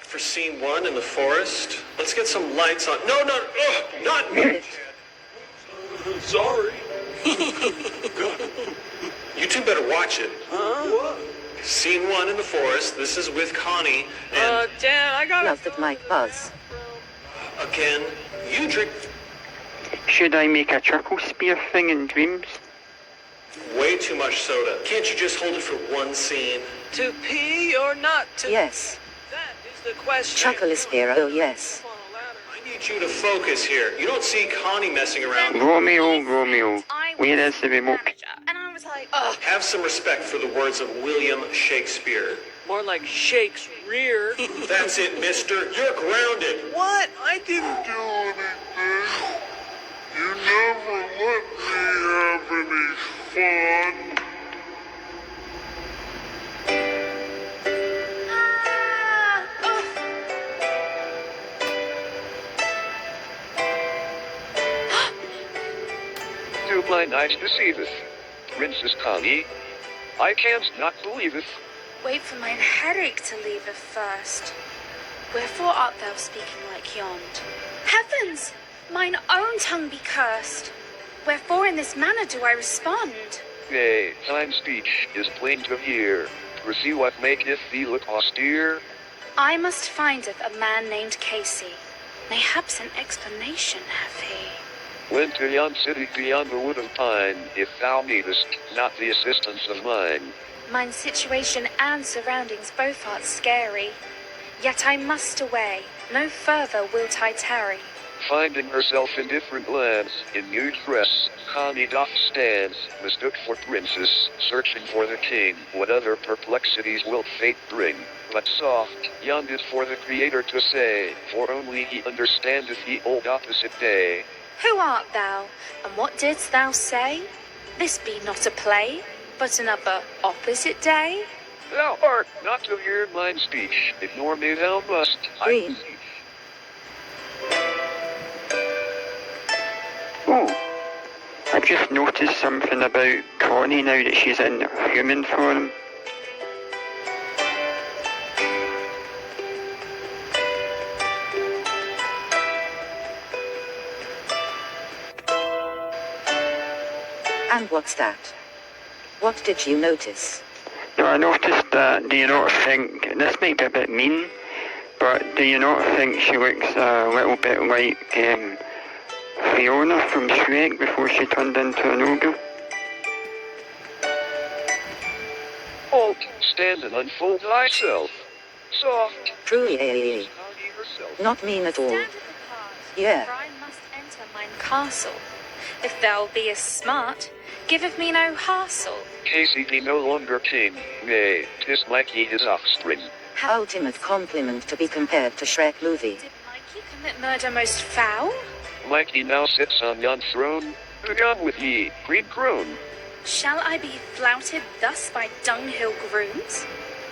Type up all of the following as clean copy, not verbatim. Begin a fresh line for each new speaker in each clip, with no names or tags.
For scene 1 in the forest, let's get some lights on. No, not me. Sorry. You two better watch it. What? Scene 1 in the forest. This is with Connie and...
Dan, I got
Love that mic buzz.
Again, you drink...
Should I make a chuckle spear thing in dreams?
Way too much soda. Can't you just hold it for one scene?
to pee or not to...
Yes.
That is the question.
Chuckle is here, oh yes.
I need you to focus here. You don't see Connie messing around.
Romeo, Romeo, where is the remote?
And I was like,
Have some respect for the words of William Shakespeare.
More like Shake's rear.
That's it, mister. You're grounded.
What? I didn't do...
You never let me have any fun.
To blind eyes deceive us. Princess Connie, I can't not believe it.
wait for mine headache to leaveth first. Wherefore art thou speaking like yond? Heavens! Mine own tongue be cursed. Wherefore in this manner do I respond?
Nay, thine speech is plain to hear. Pursue what maketh thee look austere.
I must findeth a man named Casey. Mayhaps an explanation have he.
Went to yon city beyond the wood of pine, if thou needest not the assistance of mine.
Mine situation and surroundings both art scary. Yet I must away, no further wilt I tarry.
Finding herself in different lands, in new dress, Connie doth stands, mistook for princess, searching for the king. What other perplexities will fate bring? But soft, yond is for the Creator to say, for only he understandeth the old opposite day.
Who art thou, and what didst thou say? This be not a play, but another opposite day?
Thou art not to hear mine speech, ignore me thou must, I
Green.
beseech.
Oh, I've just noticed something about Connie now that she's in human form.
And what's that? What did you notice?
No, I noticed that, do you not think, this might be a bit mean, but do you not think she looks a little bit like Fiona from Shrek before she turned into an ogre?
Halt, stand and unfold thyself. Soft,
Truly,
Connie herself.
not mean at all.
Stand at the cart,
Yeah.
for I must enter mine castle. If thou beest smart, giveth me no hassle.
Casey be no longer king, nay, 'tis Mikey his offspring.
Ultimate compliment to be compared to Shrek Luthie.
Did Mikey commit murder most foul?
Mikey now sits on yon throne, begone with ye, green crone.
Shall I be flouted thus by dunghill grooms?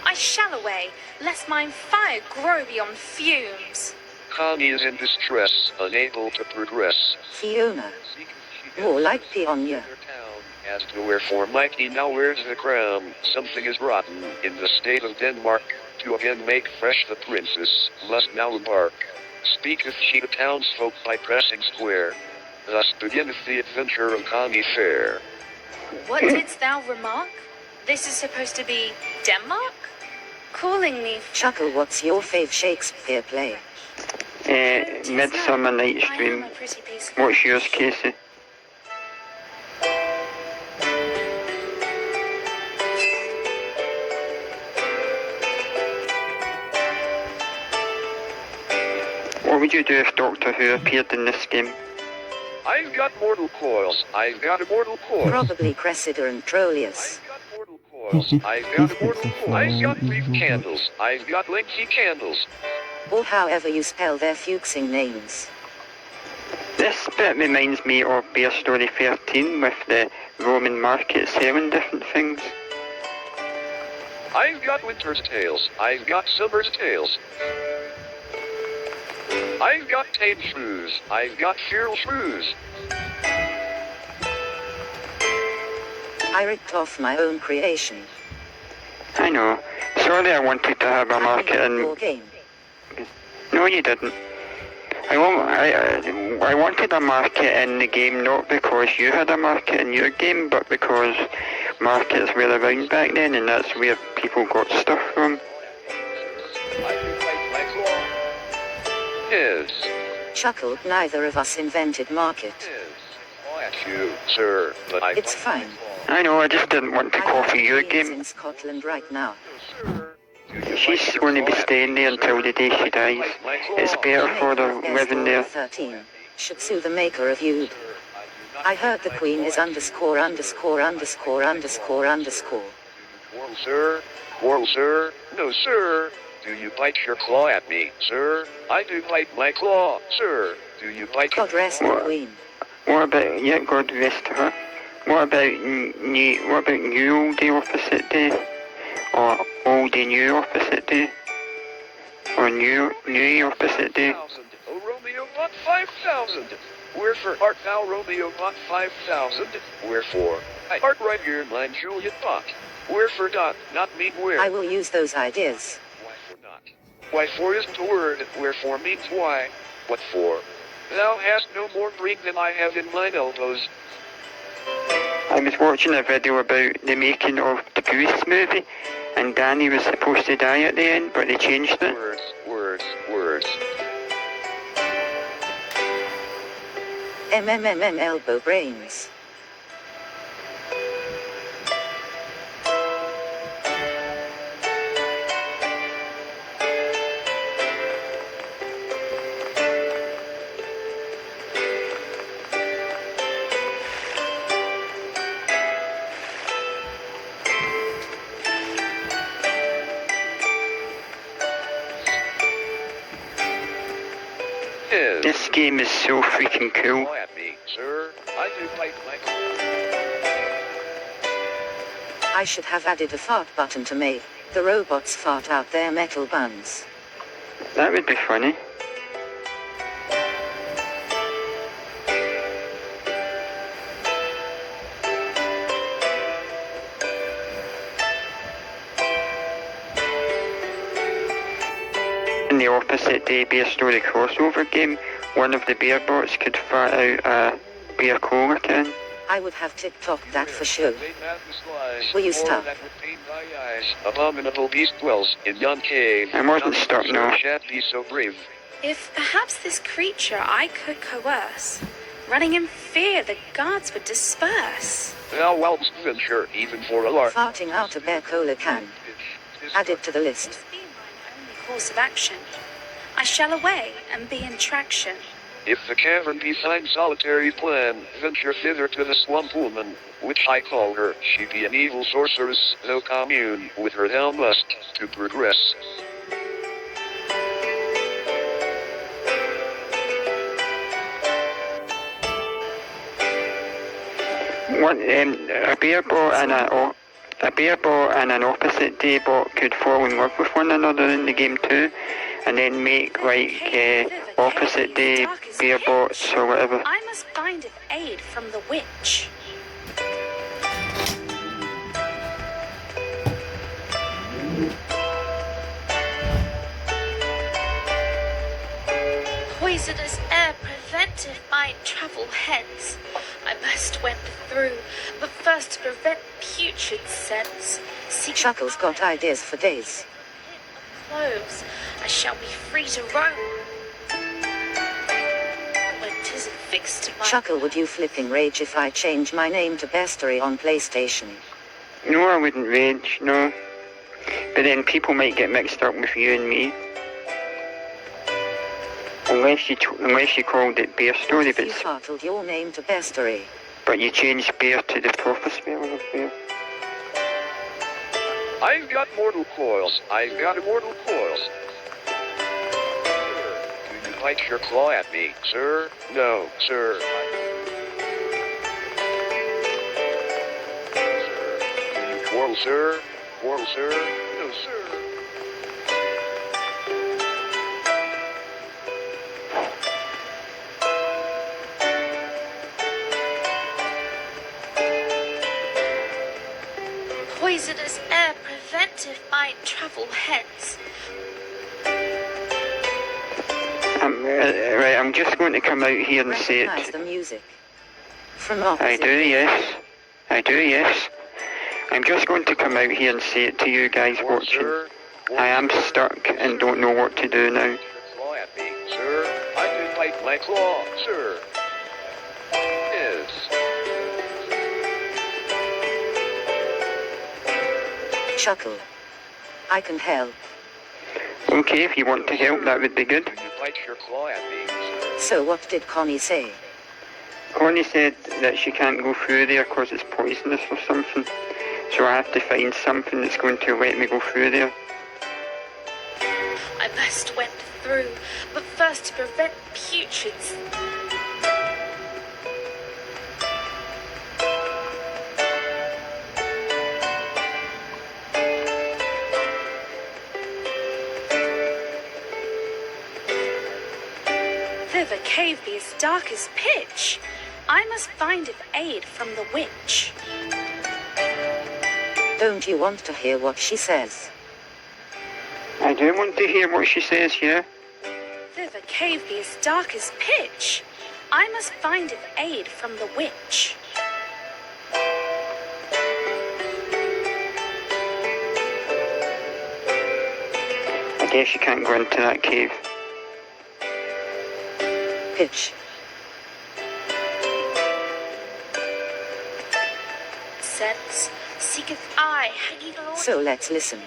I shall away, lest mine fire grow beyond fumes.
Connie is in distress, unable to progress.
Fiona. More like Pionia.
As to wherefore Mikey now wears the crown, something is rotten in the state of Denmark. To again make fresh the princess, must now embark. Speaketh she to townsfolk by pressing square. Thus beginneth the adventure of Connie fair.
What didst thou remark? This is supposed to be Denmark? Calling me...
Chuckle, what's your fave Shakespeare play?
Midsummer Night's
I am
Dream.
a pretty piece of
What's yours, Casey? What would you do if Doctor Who appeared in this game?
I've got mortal coils, I've got immortal coils.
Probably Cressida and Troilus.
I've got mortal coils, I've got immortal coils. I've got brief candles, I've got lengthy candles.
Or however you spell their fuchsing names.
This bit reminds me of Bear Story 13 with the Roman market selling different things.
I've got winter's tales, I've got summer's tales. I've got tame shrews, I've got feral shrews.
I ripped off my own creation.
I know. Sorry I wanted to have a market in
Your game.
No, you didn't. I wanted a market in the game not because you had a market in your game, but because markets were around back then, and that's where people got stuff from.
Yes.
Chuckled, neither of us invented market.
You, sir, but
It's fine.
I know, I just didn't want to
I have
copy your
beings
game.
in Scotland right now.
She's going to be staying there until the day she dies. It's better for her living there.
13 should sue the maker of Oud. I heard the Queen is underscore underscore underscore underscore underscore.
Quarrel, sir, no, sir. Do you bite your claw at me, sir? I do bite my claw, sir. Do you bite?
God rest the Queen.
What about, yeah, God rest her. What about new Olde opposite day? Or Olde new opposite day? Or new opposite day?
Oh, Romeo bought 5,000. Wherefore art thou, Romeo bought 5,000? Wherefore? I art right here, mine Juliet bought. Wherefore not mean where?
I will use those ideas.
Why for not? Why for isn't a word, wherefore means why. What for? Thou hast no more brain than I have in mine elbows.
I was watching a video about the making of the Goose movie, and Danny was supposed to die at the end, but they changed it.
Words.
Elbow brains.
This game is so freaking cool.
Claw at me, sir. I do bite my
I should have added a fart button to make the robots fart out their metal buns.
That would be funny. In the opposite day Bear Story crossover game, one of the bear bots could fart out a bear cola can.
I would have TikToked that for sure. Will you stop?
Abominable beast dwells in yon cave.
I wasn't stuck, no.
Shan't be so brave.
If perhaps this creature I could coerce, running in fear the guards would disperse.
Thou wilt venture even for a lark.
Farting out a bear cola can. Added to the list.
This be mine only course of action. I shall away and be in traction.
If the cavern be thine solitary plan, venture thither to the swamp woman, which I call her. She be an evil sorceress, though commune with her thou must, to progress.
A bear bot and an opposite day bot could fall in love with one another in the game too, and then make like opposite day bear bots or whatever.
I must find an aid from the witch. Poisonous air preventive mind travel hence. I must wend through, but first to prevent putrid scents. Seek
Chuckles got ideas for days.
clothes. I shall be free to roam. When 'tis affixed to my
Chuckle, would you flipping rage if I change my name to Bestery on PlayStation?
No, I wouldn't rage, no. But then people might get mixed up with you and me. Unless you called it Bear Story,
You fartled your name to Bestery.
but you changed bear to the proper spelling of bear.
I've got mortal coils. I've got immortal coils. Do you bite your claw at me, sir? No, sir. Do you quarrel, sir? Quarrel, sir? No, sir.
poisonous air preventive mind travel hence.
Right, I'm just going to come out here and say
Recognize
it.
the music. From
I
opposite.
do, yes. I do, yes. I'm just going to come out here and say it to you guys watching.
Sir,
I am stuck and don't know what to do now.
claw at me, sir. I can bite my claw, sir. Yes.
Chuckle. I can help.
Okay, if you want to help, that would be good.
Can you bite your claw at me, sir?
So what did Connie say?
Connie said that she can't go through there because it's poisonous or something. So I have to find something that's going to let me go through there.
I must went through, but first to prevent putreds. The cave be as dark as pitch. I must find of aid from the witch.
Don't you want to hear what she says?
I do want to hear what she says, yeah?
The cave be as dark as pitch. I must find of aid from the witch.
I guess you can't go into that cave.
Pitch.
Sense seeketh I hanging along.
So let's listen.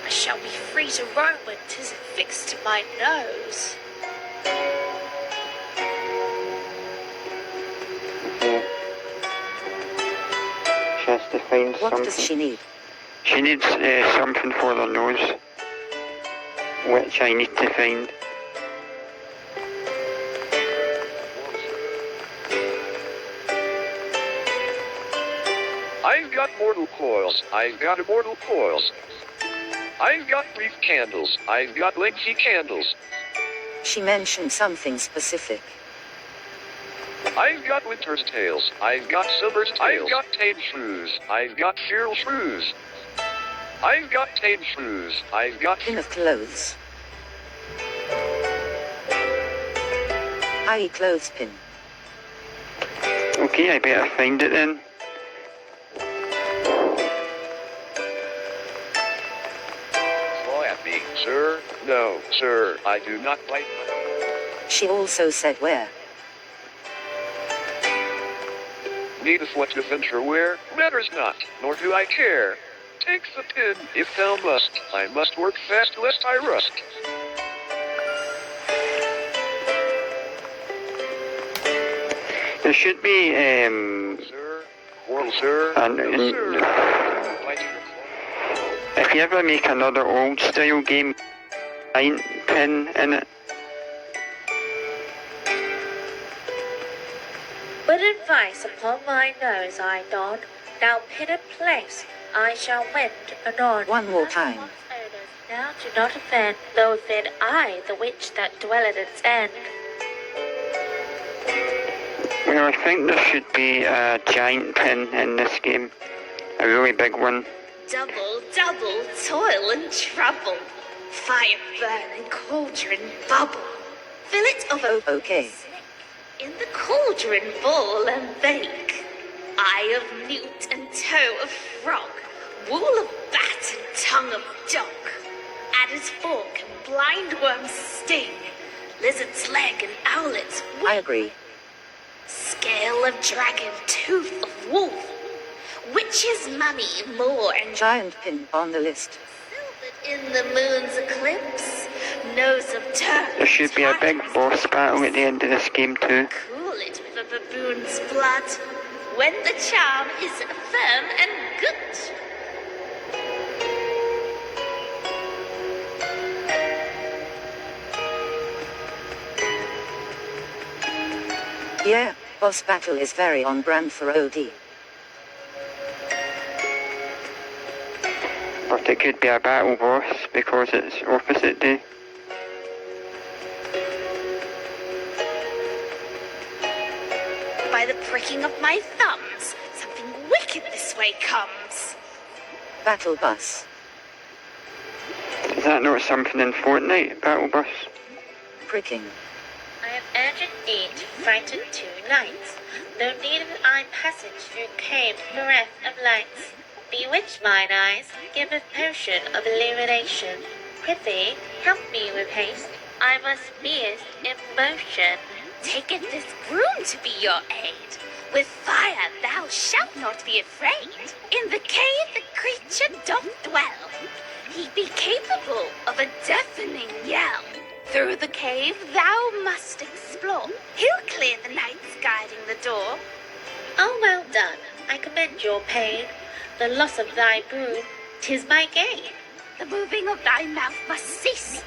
I shall be free to roam when 'tis affixed to my nose.
Okay. She has to find
What
something.
does she need?
She needs something for her nose, which I need to find.
I've got mortal coils. I've got immortal coils. I've got brief candles. I've got lengthy candles.
She mentioned something specific.
I've got winter's tales. I've got summer's tales. I've got tame shrews. I've got feral shrews. I've got tame shrews. I've got
Pin of clothes. I.e. clothespin.
Okay, I better find it then.
claw at me, sir. No, sir, I do not bite my...
She also said where.
Needeth what to venture where, matters not, nor do I care. Take the pin, if thou must. I must work fast lest I rust.
There should be,
Sir, well, sir,
And-
no,
and-
sir. Bite your claw.
if you ever make another old style game, giant pin in it.
But advice upon my nose I nod. Now pin a place, I shall wend anon.
One more time.
Now do not offend, though then I, the witch that dwell at its end.
Well, I think there should be a giant pin in this game. A really big one.
Double, double, toil and trouble. Fire burn and cauldron bubble. Fillet of
Oh, okay.
in the cauldron boil and bake. Eye of newt and toe of frog. Wool of bat and tongue of dog. Adder's fork and blindworm's sting. Lizard's leg and owlet's wing.
I agree.
Scale of dragon, tooth of wolf. Witch's mummy, moor and
Giant pin on the list.
silvered in the moon's eclipse. Nose of turtle.
There should be a big boss battle at the end of this game too.
Cool it with a baboon's blood. When the charm is firm and good.
Yeah, boss battle is very on brand for OD.
But it could be a battle boss because it's opposite day.
By the pricking of my thumbs, something wicked this way comes.
Battle bus.
Is that not something in Fortnite, Battle Bus?
pricking.
I have urgent need to frighten 2 knights. No need of I passage through cave bereft of lights. Bewitch mine eyes, give a potion of illumination. Prithee, help me with haste. I must be in motion.
Taketh this broom to be your aid. With fire thou shalt not be afraid. In the cave the creature doth dwell. He be capable of a deafening yell. Through the cave thou must explore. He'll clear the nights guiding the door.
Oh, well done. I commend your pain. The loss of thy broom, 'tis my gain.
The moving of thy mouth must cease.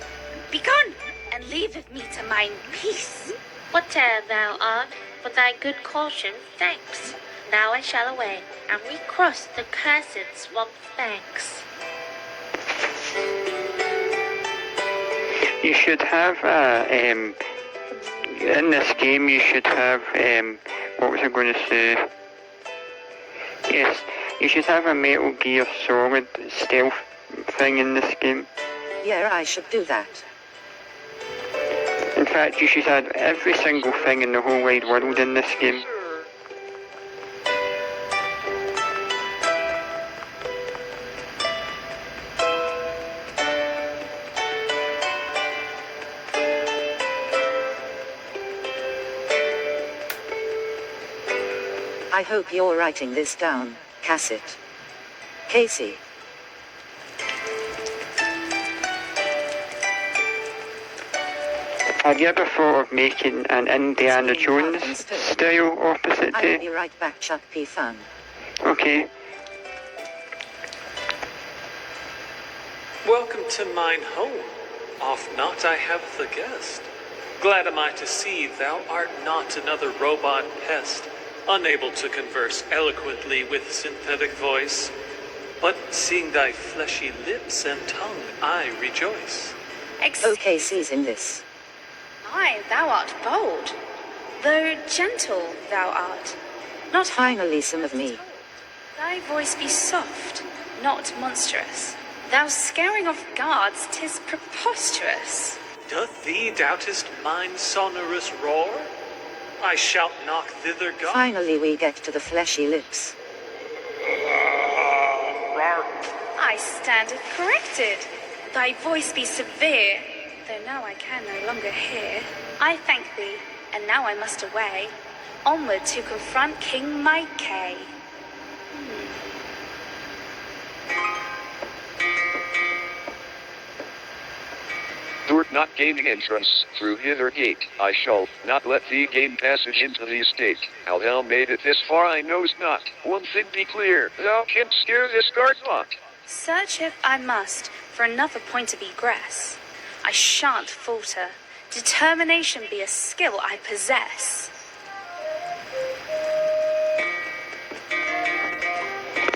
Begone, and leaveth me to mine peace.
Whate'er thou art, for thy good caution, thanks. Now I shall away, and recross the cursed swamp's banks.
You should have in this game you should have, what was I going to say? Yes, you should have a Metal Gear Solid stealth thing in this game.
Yeah, I should do that.
In fact, you should have every single thing in the whole wide world in this game.
I hope you're writing this down, Cassette. Casey.
Have you ever thought of making an Indiana Jones style opposite
I'll
day?
be right back, Chuck P. Fun.
Okay.
Welcome to mine home. Oft not I have the guest. Glad am I to see thou art not another robot pest, unable to converse eloquently with synthetic voice. But seeing thy fleshy lips and tongue, I rejoice.
Okay, season this.
Aye, thou art bold, though gentle thou art. Not
Finally some of me.
Thy voice be soft, not monstrous. Thou scaring off guards, 'tis preposterous.
Doth thee doubtest mine sonorous roar? I shalt knock thither go.
Finally we get to the fleshy lips.
I stand corrected. Thy voice be severe, though now I can no longer hear. I thank thee, and now I must away, onward to confront King Mike K.
Thou'rt not gaining entrance through hither gate. I shall not let thee gain passage into the estate. How thou made it this far I knows not. One thing be clear, thou canst scare this guard not.
Search if I must for another point of egress. I shan't falter. Determination be a skill I possess.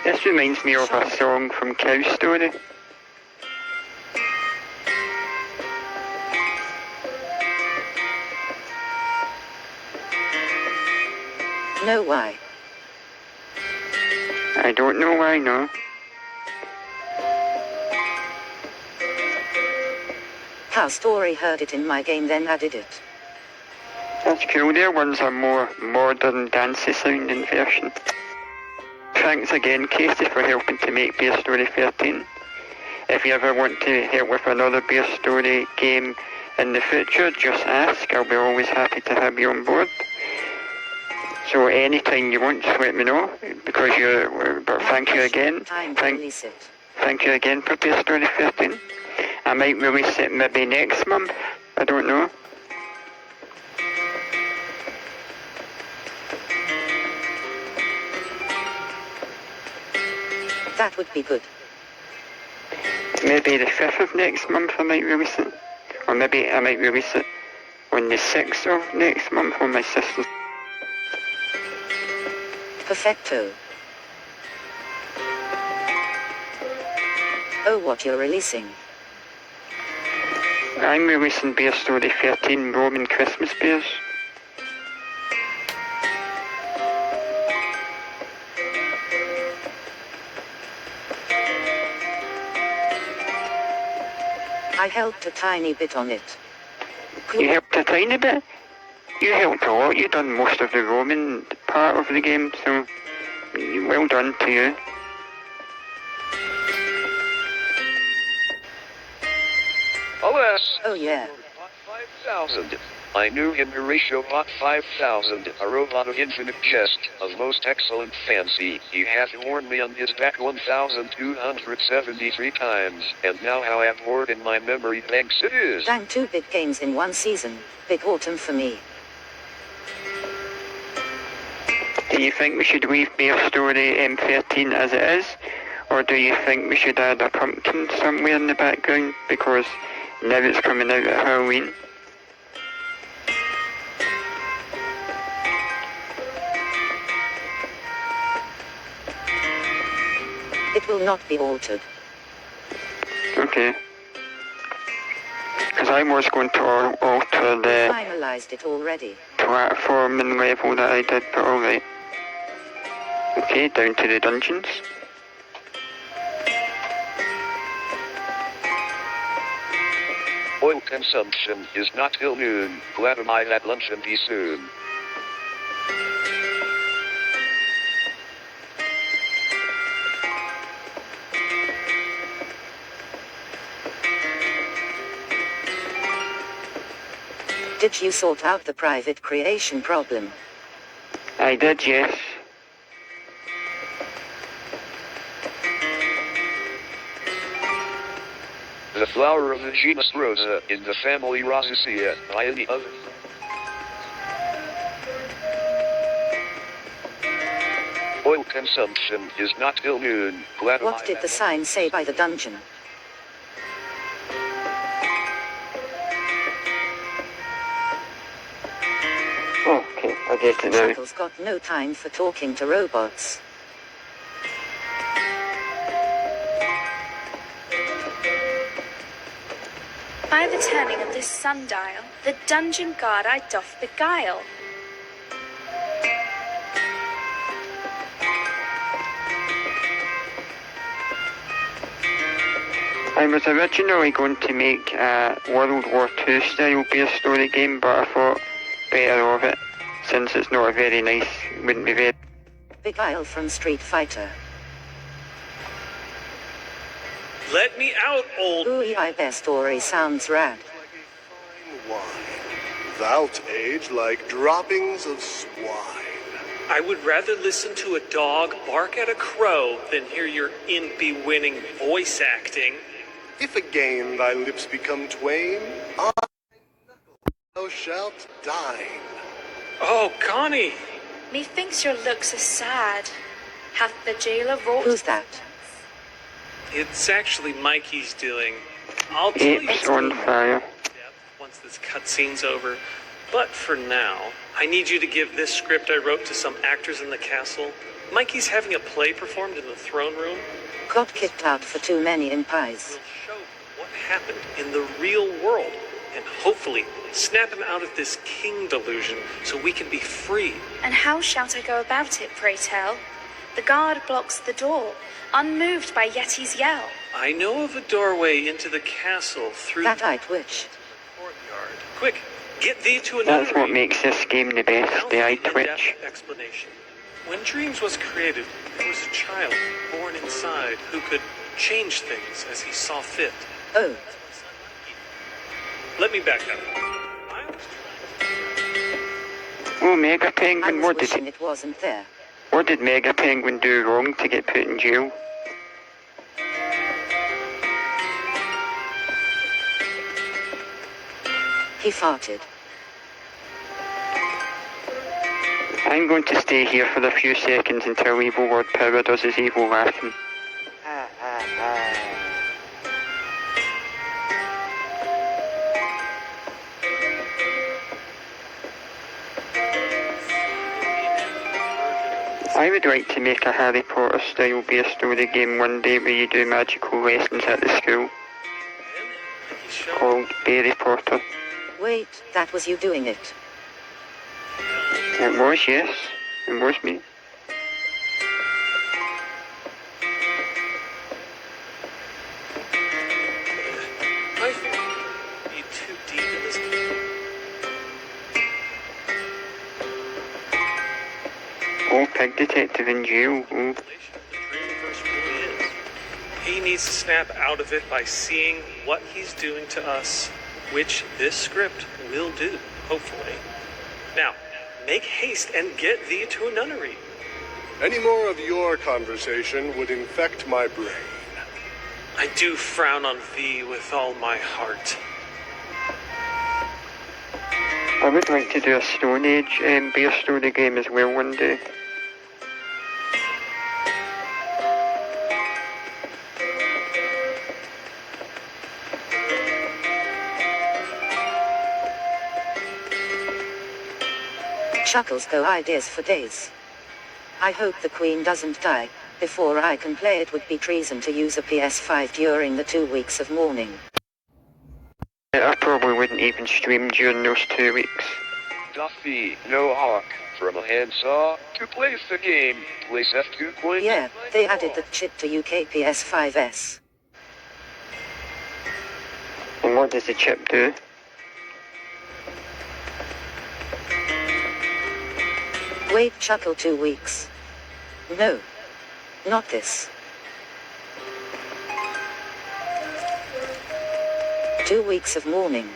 This reminds me of a song from Cow Story.
Know why?
I don't know why, no.
How Story heard it in my game then added it.
That's cool. Their one's a more modern, dancey sounding version. Thanks again, Casey, for helping to make Bear Story 13. If you ever want to help with another Bear Story game in the future, just ask. I'll be always happy to have you on board. So anytime you want, just let me know, because you're, but thank you again. Thank you again for Bear Story 13. I might release it maybe next month, I don't know.
That would be good.
Maybe the 5th of next month I might release it. Or maybe I might release it on the 6th of next month on my sister's.
Perfecto. Oh, what you're releasing?
I'm releasing Bear Story 13 Roman Christmas Bears.
I helped a tiny bit on it.
You helped a tiny bit. You helped a lot. You done most of the Roman part of the game, so well done to you.
Alas,
Oh yeah.
bought 5,000. I knew him. Horatio bought 5,000. A robot of infinite jest, of most excellent fancy. He hath worn me on his back 1,273 times, and now how abhorred in my memory banks it is.
Dang, 2 big games in one season. Big autumn for me.
Do you think we should leave Bear Story M13 as it is? Or do you think we should add a pumpkin somewhere in the background? Because now it's coming out at Halloween.
It will not be altered.
Okay. Because I was going to alter the
Finalized it already.
platform and level that I did, but alright. Okay, down to the dungeons.
Oil consumption is not till noon. Glad am I that luncheon be soon.
Did you sort out the private creation problem?
I did, yes.
The flower of the genus Rosa in the family Rosaceae by any other. Oil consumption is not till noon. Glad am I
What did
that
the sign say by the dungeon?
Okay, I get it now.
Chuckles got no time for talking to robots.
By the turning of this sundial, the dungeon guard I doth beguile.
I was originally going to make a World War II style Bear Story game, but I thought better of it, since it's not a very nice, wouldn't be very...
Beguile from Street Fighter.
Let me out, old...
Ooh, their story sounds rad.
Wine, without age like droppings of swine.
I would rather listen to a dog bark at a crow than hear your impy winning voice acting.
If again thy lips become twain, thou shalt dine.
Oh, Connie!
Methinks your looks are sad. Hath the jailer wrought?
Who's that?
It's actually Mikey's doing. I'll tell you
Apes on fire.
once this cutscene's over. But for now, I need you to give this script I wrote to some actors in the castle. Mikey's having a play performed in the throne room.
Got kicked out for too many impies.
We'll show what happened in the real world, and hopefully snap him out of this king delusion so we can be free.
And how shalt I go about it, pray tell? The guard blocks the door, unmoved by Yeti's yell.
I know of a doorway into the castle through
That
the
I twitch.
courtyard. Quick, get thee to another
That's what
room.
makes this game the best,
Now
the eye
the
twitch.
in-depth explanation. When Dreams was created, there was a child born inside who could change things as he saw fit.
Oh,
Let me back up. I was
Oh, Mega
I
Penguin,
was wishing it wasn't there.
what did Mega Penguin do wrong to get put in jail?
He farted.
I'm going to stay here for a few seconds until Evil Lord Power does his evil laughing. I would like to make a Harry Potter style Bear Story game one day where you do magical lessons at the school, called Harry Potter.
Wait, that was you doing it.
It was, yes. It was me.
I think it'd be too deep in this.
Oh, pig detective in jail. Oh.
The Dreamverse really is. He needs to snap out of it by seeing what he's doing to us, which this script will do, hopefully. Now, make haste and get thee to a nunnery.
Any more of your conversation would infect my brain.
I do frown on thee with all my heart.
I would like to do a Stone Age beer story game as well one day.
Chuckles go ideas for days. I hope the Queen doesn't die. Before I can play, it would be treason to use a PS5 during the 2 weeks of mourning.
I probably wouldn't even stream during those 2 weeks.
Duffy, no hawk. From a handsaw to place the game. Place F2 coins.
Yeah, they added the chip to UK PS5s.
And what does the chip do?
Wait, Chuckle, 2 weeks. No. Not this. 2 weeks of mourning.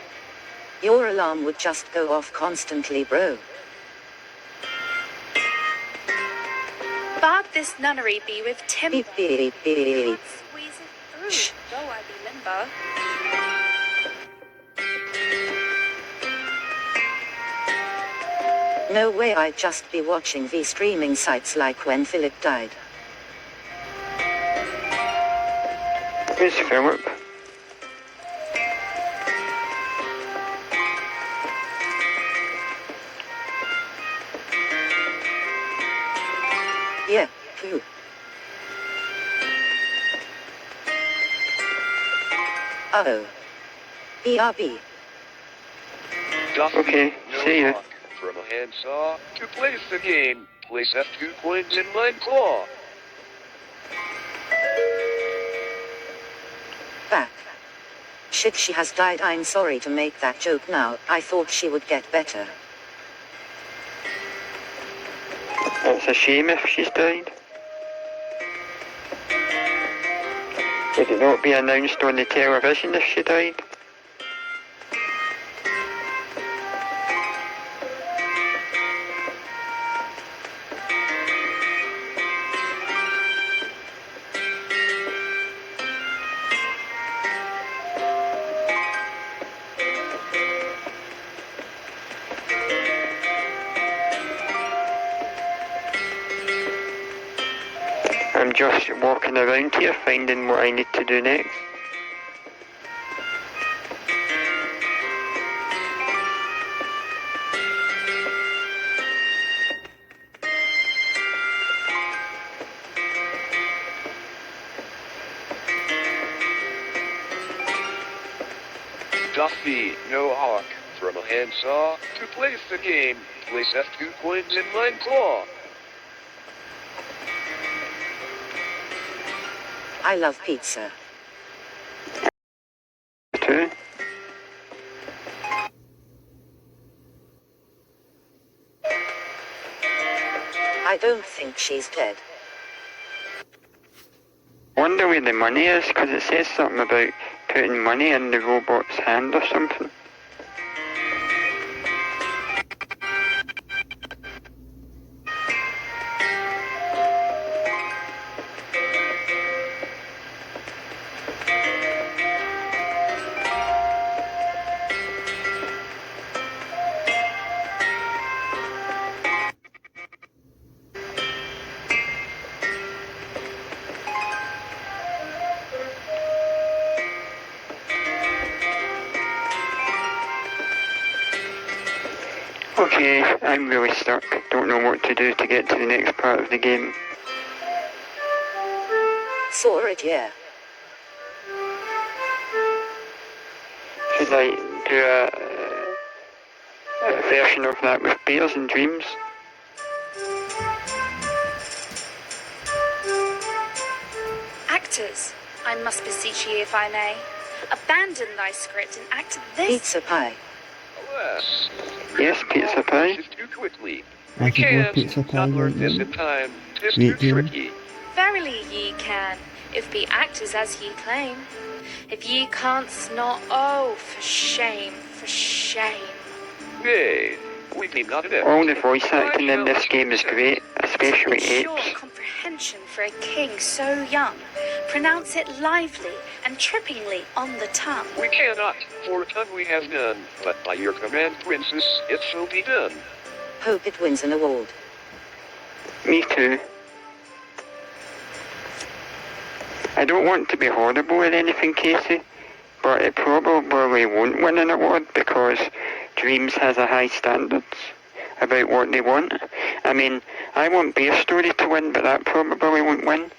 Your alarm would just go off constantly, bro.
Barb this nunnery be with Tim.
Beep, beep, beep.
Can't squeeze it through,
Shh.
though I be limber.
No way, I'd just be watching these streaming sites like when Philip died.
Who's Philip?
Yeah, who? Oh. BRB.
Duffy,
Okay,
no
see ya.
hawk. From a handsaw to place the game. Place F2 coins in my claw.
Back. Shit, she has died. I'm sorry to make that joke now. I thought she would get better.
It's a shame if she's died. Would it not be announced on the television if she died? I'm just walking around here finding what I need to do next.
Duffy, no hawk. From a handsaw to place the game. Place F2 coins in my claw.
I love pizza.
Too.
I don't think she's dead.
Wonder where the money is, because it says something about putting money in the robot's hand or something. Okay, I'm really stuck. Don't know what to do to get to the next part of the game.
Saw it, yeah.
Should I do a version of that with bears and dreams?
Actors, I must beseech ye if I may. Abandon thy script and act this.
Pizza pie.
Alas.
Yes, pizza pie.
Too quickly.
I
We
could go
can't
pizza pie
not learn
right
this
now.
in time. 'Tis too
Wait, yeah.
tricky.
Verily ye can, if be actors as ye claim. If ye can't not, oh, for shame, for shame.
Nay, we be not adept.
All the voice acting in this game is great, especially
Sure
Apes.
comprehension for a king so young. Pronounce it lively and trippingly on the tongue.
We cannot, for a tongue we have none, but by your command, princess, it shall be done.
Hope it wins an award.
Me too. I don't want to be horrible or anything, Casey, but it probably won't win an award because Dreams has a high standards about what they want. I mean, I want Bear Story to win, but that probably won't win.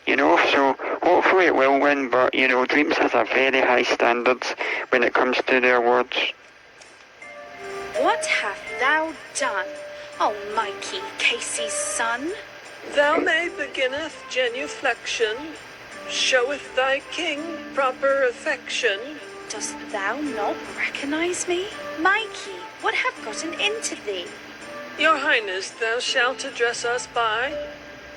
You know, so hopefully it will win, but you know, Dreams has a very high standards when it comes to the awards.
What hast thou done, O Mikey, Casey's son?
Thou may beginneth genuflection, showeth thy king proper affection.
Dost thou not recognize me? Mikey, what have gotten into thee?
Your highness, thou shalt address us by.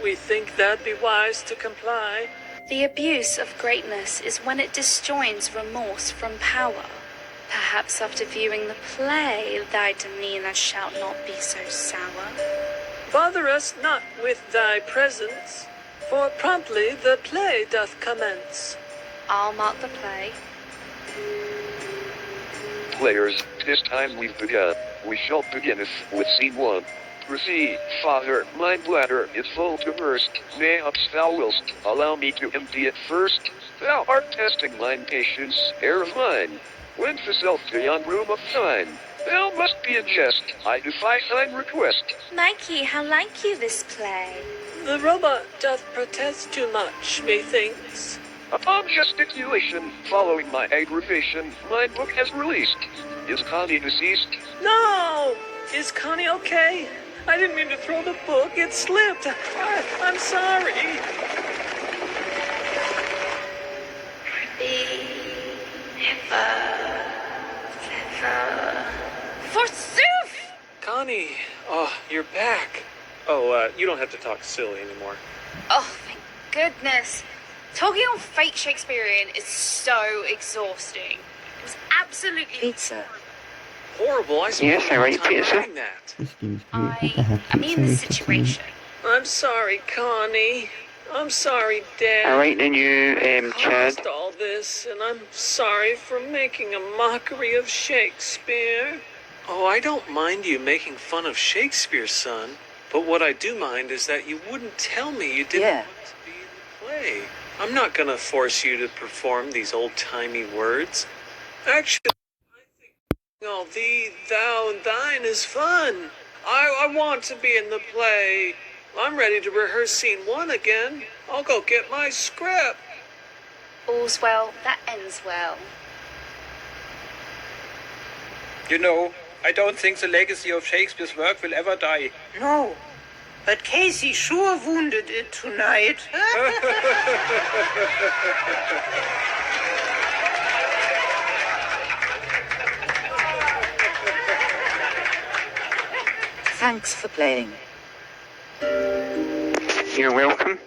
We think that be wise to comply.
The abuse of greatness is when it disjoins remorse from power. Perhaps after viewing the play, thy demeanor shalt not be so sour.
Bother us not with thy presence, for promptly the play doth commence.
I'll mark the play.
Players, 'tis time we've begun. We shall beginneth with scene 1. Proceed, father, my bladder is full to burst. Mayhaps thou wilt allow me to empty it first. Thou art testing mine patience, air of mine. Went thyself to yon room of thine. Thou must be in jest, I defy thine request.
Mikey, how like you this play?
The robot doth protest too much, methinks.
Upon gesticulation, following my aggravation, my book has released. Is Connie deceased?
No! Is Connie okay? I didn't mean to throw the book. It slipped. I'm sorry.
Forsooth!
Connie, oh, you're back. Oh, you don't have to talk silly anymore.
Oh, thank goodness. Talking on fake Shakespearean is so exhausting. It was absolutely
Pizza.
Horrible. I spent
Yes, I like
time
pizza.
writing that.
This game's great. Hope I
I
have
am
pizza
in this
later
situation.
tonight.
I'm sorry, Connie. I'm sorry,
I
Dad.
like the new Chad.
Caused all this, and I'm sorry for making a mockery of Shakespeare.
Oh, I don't mind you making fun of Shakespeare, son. But what I do mind is that you wouldn't tell me you didn't
Yeah.
want to be in the play. I'm not gonna force you to perform these old-timey words.
Actually, I think all thee, thou, and thine is fun. I want to be in the play. I'm ready to rehearse scene 1 again. I'll go get my script.
All's well that ends well.
You know, I don't think the legacy of Shakespeare's work will ever die.
No, but Casey sure wounded it tonight.
Thanks for playing.
You're welcome.